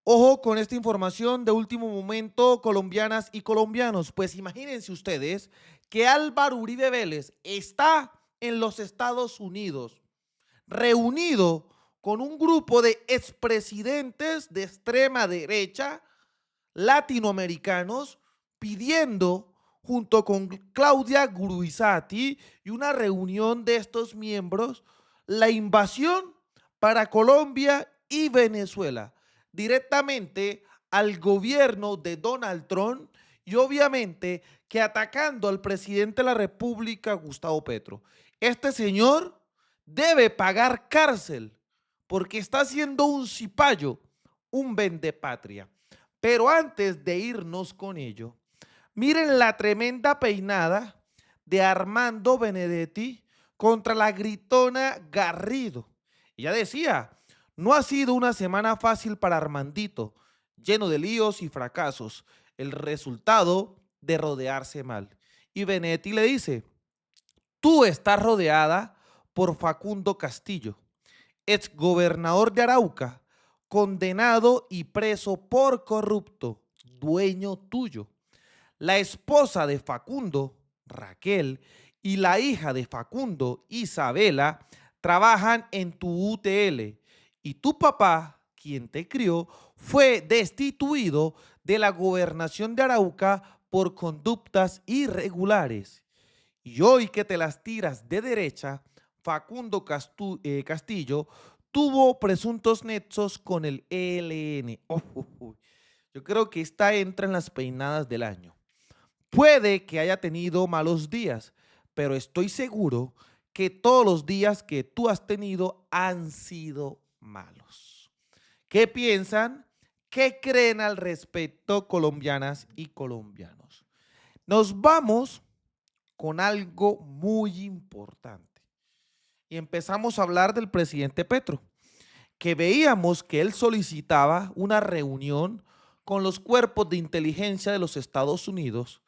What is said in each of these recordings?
Ojo con esta información de último momento, colombianas y colombianos. Pues imagínense ustedes que Álvaro Uribe Vélez está en los Estados Unidos, reunido con un grupo de expresidentes de extrema derecha latinoamericanos, pidiendo junto con Claudia Gruizati y una reunión de estos miembros la invasión para Colombia y Venezuela, directamente al gobierno de Donald Trump y obviamente que atacando al presidente de la República, Gustavo Petro. Este señor debe pagar cárcel porque está haciendo un cipayo, un vendepatria. Pero antes de irnos con ello, miren la tremenda peinada de Armando Benedetti contra la gritona Garrido. Ella decía, no ha sido una semana fácil para Armandito, lleno de líos y fracasos, el resultado de rodearse mal. Y Benedetti le dice, tú estás rodeada por Facundo Castillo, exgobernador de Arauca, condenado y preso por corrupto, dueño tuyo. La esposa de Facundo, Raquel, y la hija de Facundo, Isabela, trabajan en tu UTL y tu papá, quien te crió, fue destituido de la gobernación de Arauca por conductas irregulares. Y hoy que te las tiras de derecha, Facundo Castillo tuvo presuntos nexos con el ELN. Yo creo que esta entra en las peinadas del año. Puede que haya tenido malos días, pero estoy seguro que todos los días que tú has tenido han sido malos. ¿Qué piensan? ¿Qué creen al respecto, colombianas y colombianos? Nos vamos con algo muy importante. Y empezamos a hablar del presidente Petro, que veíamos que él solicitaba una reunión con los cuerpos de inteligencia de los Estados Unidos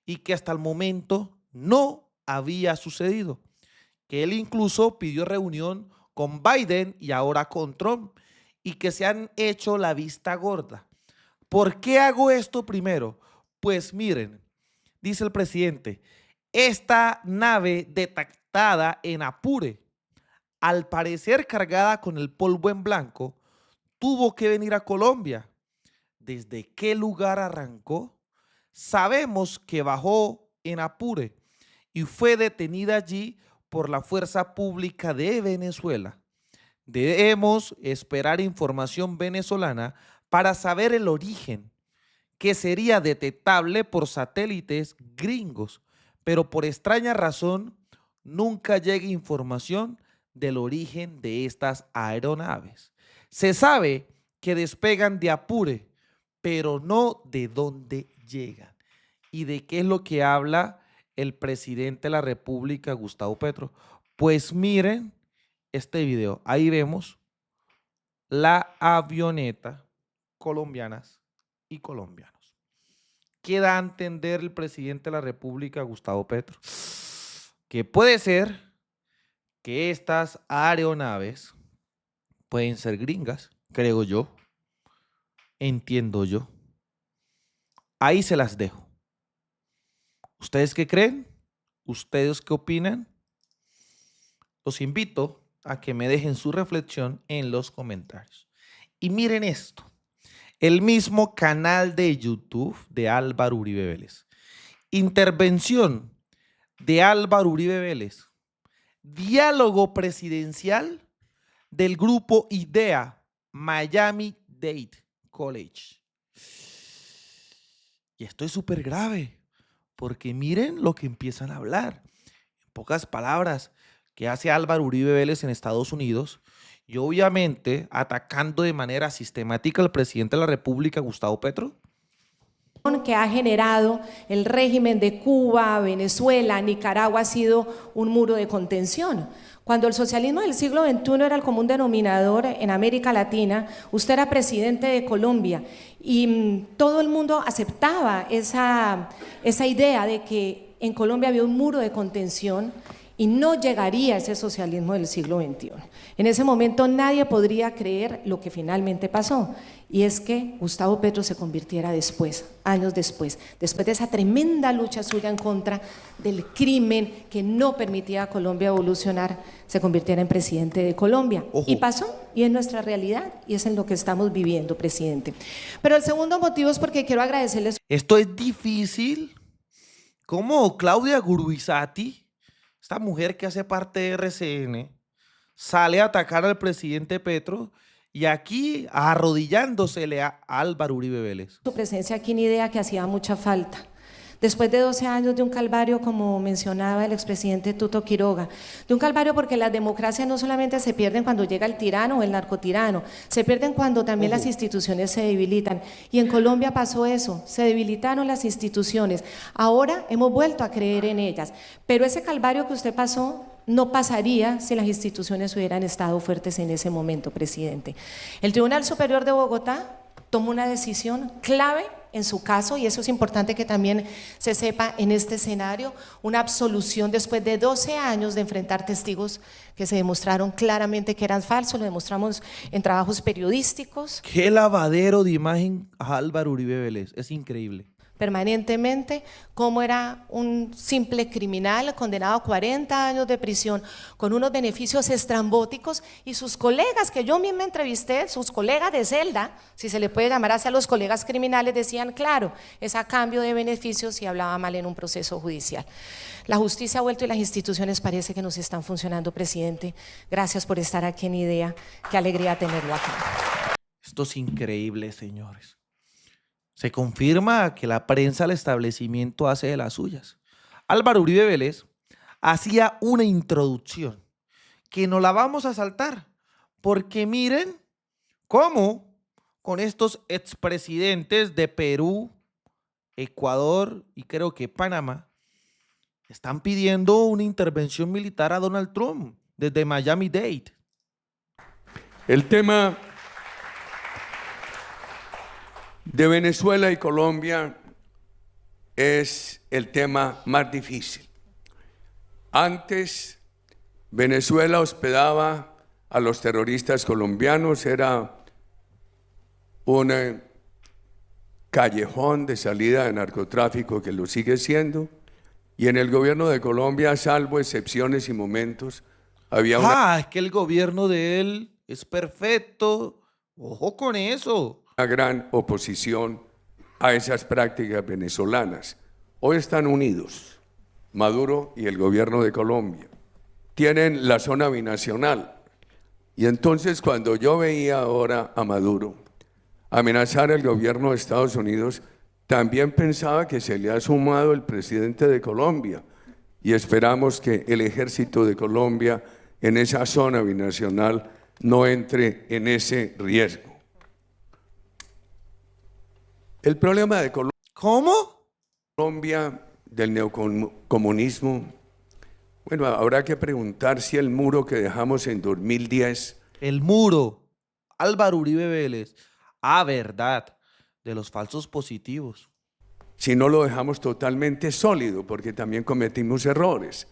y que hasta el momento no había sucedido. Que él incluso pidió reunión con Biden y ahora con Trump y que se han hecho la vista gorda. ¿Por qué hago esto primero? Pues miren, dice el presidente, esta nave detectada en Apure, al parecer cargada con el polvo en blanco, tuvo que venir a Colombia. ¿Desde qué lugar arrancó? Sabemos que bajó en Apure y fue detenida allí por la Fuerza Pública de Venezuela. Debemos esperar información venezolana para saber el origen, que sería detectable por satélites gringos, pero por extraña razón nunca llega información del origen de estas aeronaves. Se sabe que despegan de Apure, pero no de dónde llegan. ¿Y de qué es lo que habla el presidente de la República, Gustavo Petro? Pues miren este video. Ahí vemos la avioneta colombianas y colombianos. ¿Qué da a entender el presidente de la República, Gustavo Petro? Que puede ser que estas aeronaves pueden ser gringas, creo yo, entiendo yo. Ahí se las dejo. ¿Ustedes qué creen? ¿Ustedes qué opinan? Los invito a que me dejen su reflexión en los comentarios. Y miren esto, el mismo canal de YouTube de Álvaro Uribe Vélez. Intervención de Álvaro Uribe Vélez. Diálogo presidencial del grupo IDEA, Miami-Dade College. Y esto es súper grave, porque miren lo que empiezan a hablar. En pocas palabras, que hace Álvaro Uribe Vélez en Estados Unidos y obviamente atacando de manera sistemática al presidente de la República, Gustavo Petro. Que ha generado el régimen de Cuba, Venezuela, Nicaragua ha sido un muro de contención. Cuando el socialismo del siglo XXI era el común denominador en América Latina, usted era presidente de Colombia y todo el mundo aceptaba esa idea de que en Colombia había un muro de contención y no llegaría ese socialismo del siglo XXI. En ese momento nadie podría creer lo que finalmente pasó. y es que Gustavo Petro se convirtiera después, años después de esa tremenda lucha suya en contra del crimen que no permitía a Colombia evolucionar, se convirtiera en presidente de Colombia. Ojo. Y pasó, y es nuestra realidad, y es en lo que estamos viviendo, presidente. Pero el segundo motivo es porque quiero agradecerles. Esto es difícil. ¿Cómo Claudia Guruisati, esta mujer que hace parte de RCN, sale a atacar al presidente Petro y aquí arrodillándosele a Álvaro Uribe Vélez? Su presencia aquí en IDEA, que hacía mucha falta. Después de 12 años de un calvario, como mencionaba el expresidente Tuto Quiroga, de un calvario porque las democracias no solamente se pierden cuando llega el tirano o el narcotirano, se pierden cuando también las instituciones se debilitan. Y en Colombia pasó eso, se debilitaron las instituciones. Ahora hemos vuelto a creer en ellas, pero ese calvario que usted pasó no pasaría si las instituciones hubieran estado fuertes en ese momento, presidente. El Tribunal Superior de Bogotá tomó una decisión clave en su caso, y eso es importante que también se sepa en este escenario, una absolución después de 12 años de enfrentar testigos que se demostraron claramente que eran falsos, lo demostramos en trabajos periodísticos. Qué lavadero de imagen a Álvaro Uribe Vélez, es increíble. Permanentemente, como era un simple criminal condenado a 40 años de prisión con unos beneficios estrambóticos, y sus colegas, que yo misma entrevisté, sus colegas de celda, si se le puede llamar así a los colegas criminales, decían, claro, es a cambio de beneficios, y hablaba mal en un proceso judicial. La justicia ha vuelto y las instituciones parece que nos están funcionando, presidente. Gracias por estar aquí en IDEA, qué alegría tenerlo aquí. Esto es increíble, señores. Se confirma que la prensa del establecimiento hace de las suyas. Álvaro Uribe Vélez hacía una introducción que no la vamos a saltar, porque miren cómo con estos expresidentes de Perú, Ecuador y creo que Panamá están pidiendo una intervención militar a Donald Trump desde Miami-Dade. El tema de Venezuela y Colombia es el tema más difícil. Antes, Venezuela hospedaba a los terroristas colombianos, era un callejón de salida de narcotráfico que lo sigue siendo, y en el gobierno de Colombia, salvo excepciones y momentos, había una... Es que el gobierno de él es perfecto. Ojo con eso. Una gran oposición a esas prácticas venezolanas. Hoy están unidos, Maduro y el gobierno de Colombia. Tienen la zona binacional. Y entonces cuando yo veía ahora a Maduro amenazar al gobierno de Estados Unidos, también pensaba que se le ha sumado el presidente de Colombia. Y esperamos que el ejército de Colombia en esa zona binacional no entre en ese riesgo. El problema de Colombia, del neocomunismo, bueno, habrá que preguntar si el muro que dejamos en 2010... El muro, Álvaro Uribe Vélez, verdad, de los falsos positivos. Si no lo dejamos totalmente sólido, porque también cometimos errores.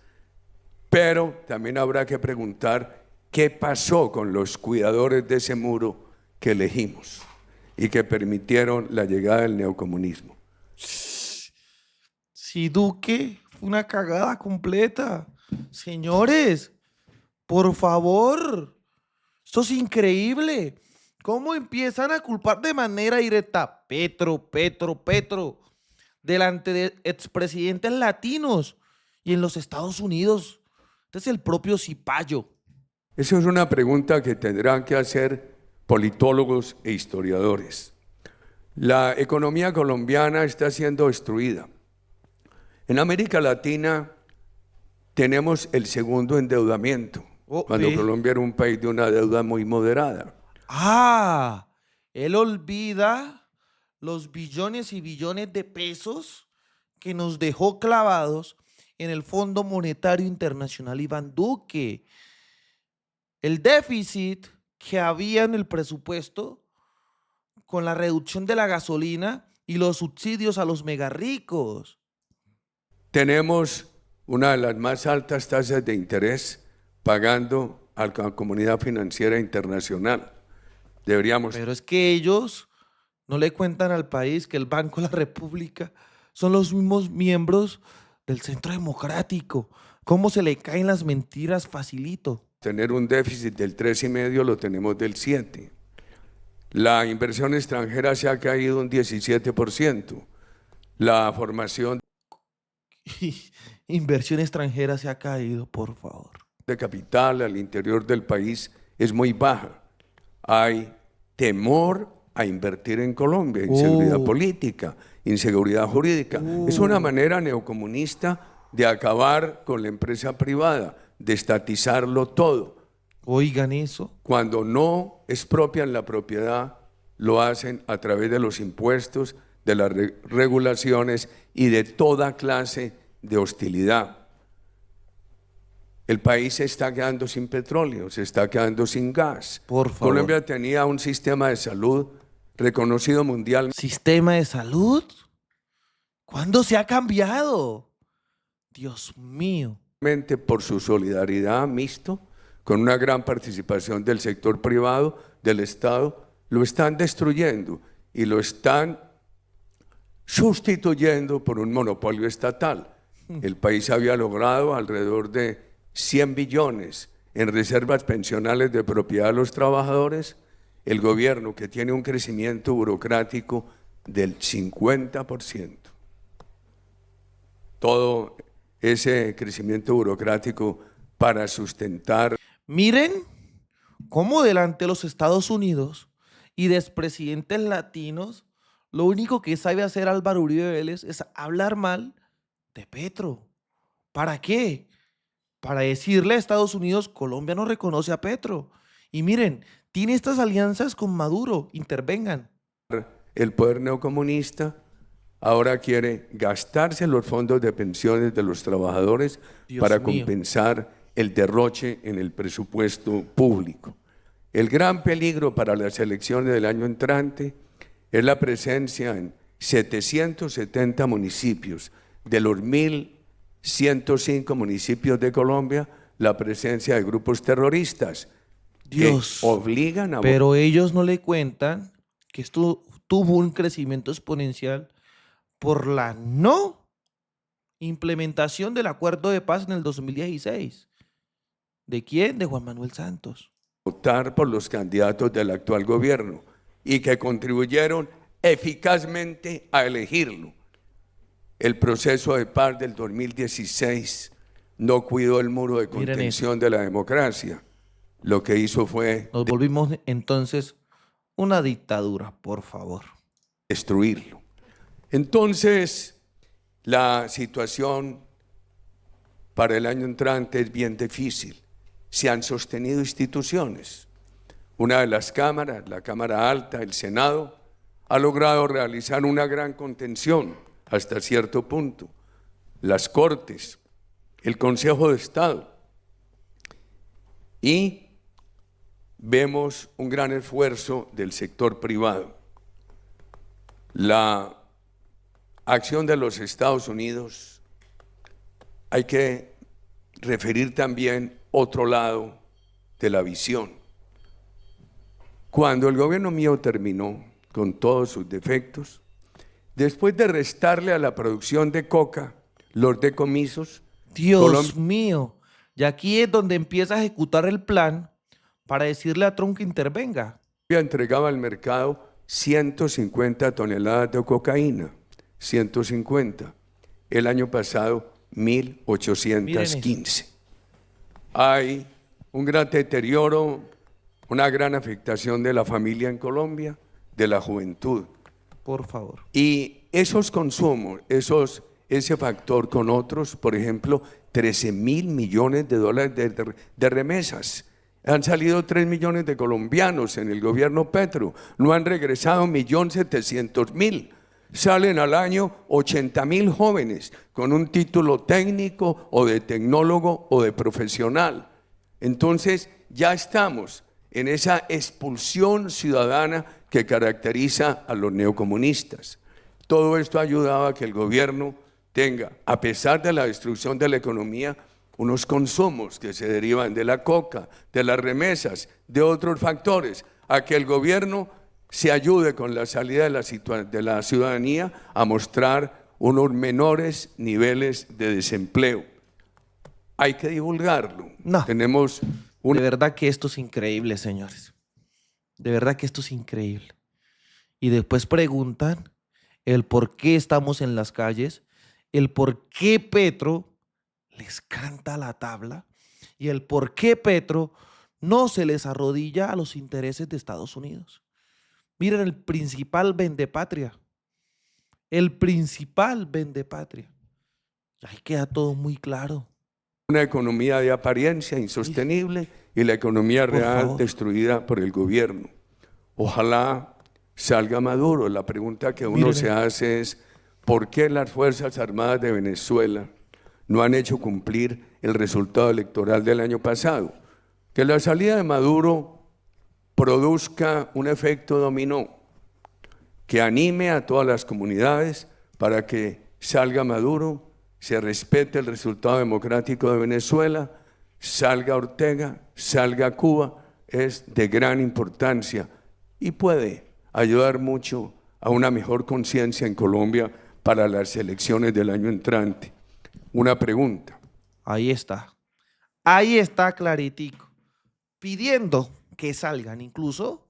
Pero también habrá que preguntar qué pasó con los cuidadores de ese muro que elegimos y que permitieron la llegada del neocomunismo. Si Duque fue una cagada completa. Señores, por favor, esto es increíble. ¿Cómo empiezan a culpar de manera directa Petro, delante de expresidentes latinos y en los Estados Unidos? Este es el propio Cipayo. Esa es una pregunta que tendrán que hacer politólogos e historiadores. La economía colombiana está siendo destruida. En América Latina tenemos el segundo endeudamiento, cuando Colombia era un país de una deuda muy moderada. Él olvida los billones y billones de pesos que nos dejó clavados en el Fondo Monetario Internacional Iván Duque. El déficit que había en el presupuesto con la reducción de la gasolina y los subsidios a los megarricos. Tenemos una de las más altas tasas de interés pagando a la comunidad financiera internacional. Deberíamos... Pero es que ellos No le cuentan al país que el Banco de la República son los mismos miembros del Centro Democrático. ¿Cómo se le caen las mentiras facilito? Tener un déficit del 3,5 lo tenemos del 7. La inversión extranjera se ha caído un 17%. La formación Inversión extranjera se ha caído, por favor. de capital al interior del país es muy baja. Hay temor a invertir en Colombia, inseguridad política, inseguridad jurídica. Es una manera neocomunista de acabar con la empresa privada, de estatizarlo todo. Oigan eso. Cuando no expropian la propiedad, lo hacen a través de los impuestos, de las regulaciones y de toda clase de hostilidad. El país se está quedando sin petróleo, se está quedando sin gas. Por favor. Colombia tenía un sistema de salud reconocido mundialmente ¿Sistema de salud? ¿Cuándo se ha cambiado? Dios mío. por su solidaridad mixto, con una gran participación del sector privado, del Estado. Lo están destruyendo y lo están sustituyendo por un monopolio estatal. El país había logrado alrededor de 100 billones en reservas pensionales de propiedad de los trabajadores. El gobierno, que tiene un crecimiento burocrático del 50%. Todo ese crecimiento burocrático para sustentar. Miren cómo delante de los Estados Unidos y de expresidentes latinos, lo único que sabe hacer Álvaro Uribe Vélez es hablar mal de Petro. ¿Para qué? Para decirle a Estados Unidos, Colombia no reconoce a Petro. Y miren, tiene estas alianzas con Maduro, intervengan. El poder neocomunista ahora quiere gastarse los fondos de pensiones de los trabajadores para compensar el derroche en el presupuesto público. El gran peligro para las elecciones del año entrante es la presencia en 770 municipios de los 1.105 municipios de Colombia, la presencia de grupos terroristas. Dios, que obligan a pero ellos no le cuentan que esto tuvo un crecimiento exponencial por la no implementación del acuerdo de paz en el 2016. ¿De quién? De Juan Manuel Santos. votar por los candidatos del actual gobierno y que contribuyeron eficazmente a elegirlo. El proceso de paz del 2016 no cuidó el muro de contención de la democracia. Lo que hizo fue Nos volvimos entonces una dictadura, por favor. destruirlo. Entonces, la situación para el año entrante es bien difícil. Se han sostenido instituciones. Una de las cámaras, la Cámara Alta, el Senado, ha logrado realizar una gran contención hasta cierto punto. Las Cortes, el Consejo de Estado. Y vemos un gran esfuerzo del sector privado. La acción de los Estados Unidos, hay que referir también otro lado de la visión. Cuando el gobierno mío terminó con todos sus defectos, después de restarle a la producción de coca los decomisos, Dios mío, y aquí es donde empieza a ejecutar el plan para decirle a Trump que intervenga. entregaba al mercado 150 toneladas de cocaína, 150. El año pasado, 1.815. Hay un gran deterioro, una gran afectación de la familia en Colombia, de la juventud. Por favor. Y esos consumos, ese factor con otros, por ejemplo, 13.000 millones de dólares de remesas. Han salido 3 millones de colombianos en el gobierno Petro, no han regresado 1.700.000. Salen al año 80.000 jóvenes con un título técnico o de tecnólogo o de profesional. Entonces ya estamos en esa expulsión ciudadana que caracteriza a los neocomunistas. Todo esto ha ayudado a que el gobierno tenga, a pesar de la destrucción de la economía, unos consumos que se derivan de la coca, de las remesas, de otros factores, a que el gobierno se ayude con la salida de la ciudadanía a mostrar unos menores niveles de desempleo. Hay que divulgarlo. No. Tenemos De verdad que esto es increíble, señores. De verdad que esto es increíble. Y después preguntan el por qué estamos en las calles, el por qué Petro les canta la tabla y el por qué Petro no se les arrodilla a los intereses de Estados Unidos. Miren, el principal vendepatria. El principal vendepatria. Ahí queda todo muy claro. una economía de apariencia insostenible y la economía Por real favor. destruida por el gobierno. Ojalá salga Maduro. La pregunta que uno Miren. se hace es, ¿por qué las Fuerzas Armadas de Venezuela no han hecho cumplir el resultado electoral del año pasado? Que la salida de Maduro produzca un efecto dominó, que anime a todas las comunidades para que salga Maduro, se respete el resultado democrático de Venezuela, salga Ortega, salga Cuba, es de gran importancia y puede ayudar mucho a una mejor conciencia en Colombia para las elecciones del año entrante. Una pregunta. Ahí está claritico, pidiendo que salgan. Incluso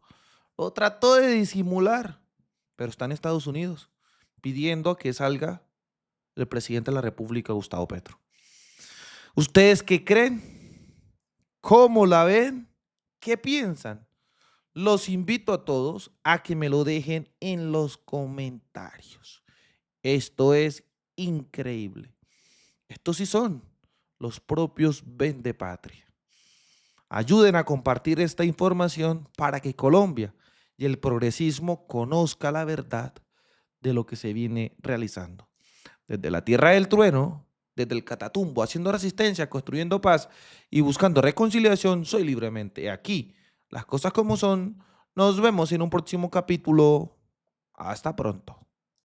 lo trató de disimular, pero está en Estados Unidos, pidiendo que salga el presidente de la República, Gustavo Petro. ¿Ustedes qué creen? ¿Cómo la ven? ¿Qué piensan? Los invito a todos a que me lo dejen en los comentarios. Esto es increíble. Estos sí son los propios vendepatria. Ayuden a compartir esta información para que Colombia y el progresismo conozca la verdad de lo que se viene realizando. Desde la tierra del trueno, desde el Catatumbo, haciendo resistencia, construyendo paz y buscando reconciliación, soy Libremente. Aquí, las cosas como son. Nos vemos en un próximo capítulo. Hasta pronto.